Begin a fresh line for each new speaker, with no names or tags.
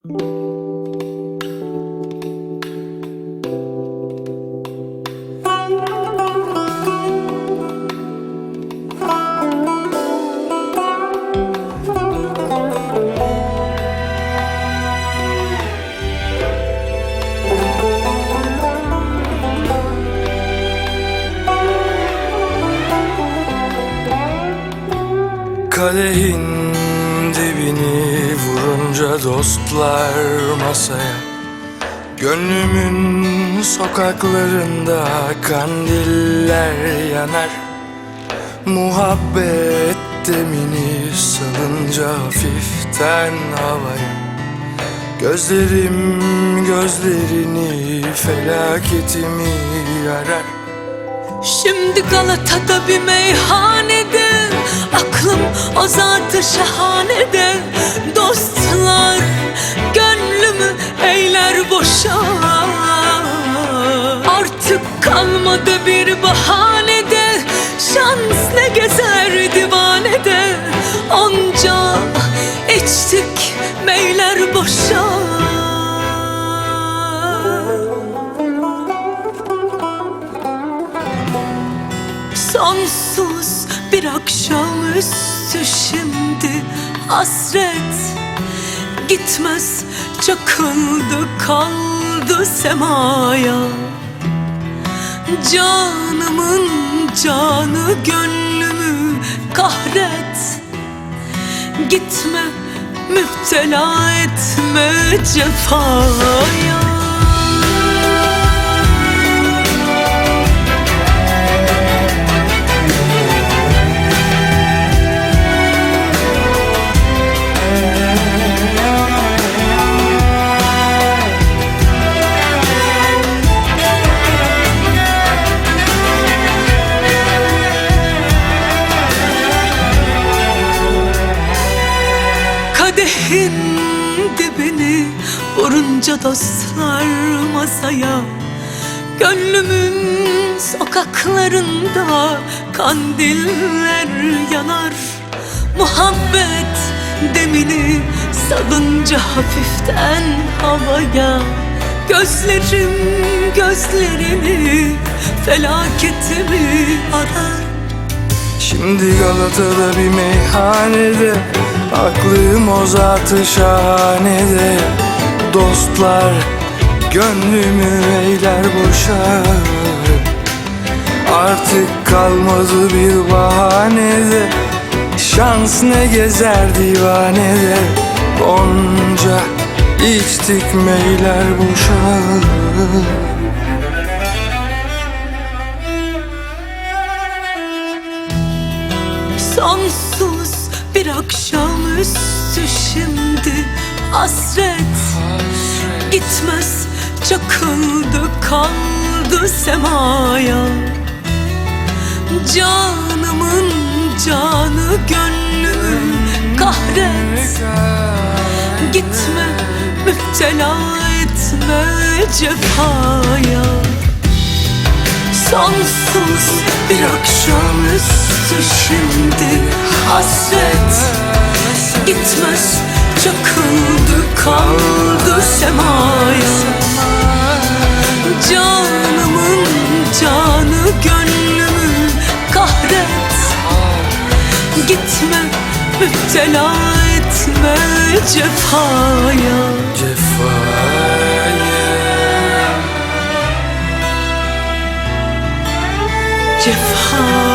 Kadehin dibini vurunca dostlar masaya, gönlümün sokaklarında kandiller yanar. Muhabbet demini salınca hafiften havaya, gözlerim gözlerini felaketimi arar.
Şimdi Galata'da bir meyhanede, aklım o zat-ı şahanede. Dostlar gönlümü eyler boşa, artık kalmadı bir bahanede. Şans ne gezer divanede, onca içtik meyler boşa. Sonsuz bir akşamüstü şimdi hasret gitmez, çakıldı kaldı semaya. Canımın canı gönlümü kahret, gitme müptela etme cefaya. Kadehin dibini vurunca dostlar masaya, gönlümün sokaklarında kandiller yanar. Muhabbet demini salınca hafiften havaya, gözlerim gözlerini felaketimi arar.
Şimdi Galata'da bir meyhanede, aklım o zat-ı şahanede. Dostlar gönlümü eyler boşa, artık kalmadı bir bahanede. Şans ne gezer divanede, onca içtik meyler boşa.
Sonsuz bir akşamüstü şimdi hasret gitmez, çakıldı kaldı semaya. Canımın canı gönlümü kahret, gitme müptela etme cefaya. Sonsuz bir akşamüstü şimdi hasret gitmez, çakıldı kaldı semaya. Canımın canı gönlümü kahret, gitme müptela etme cefaya. Cefa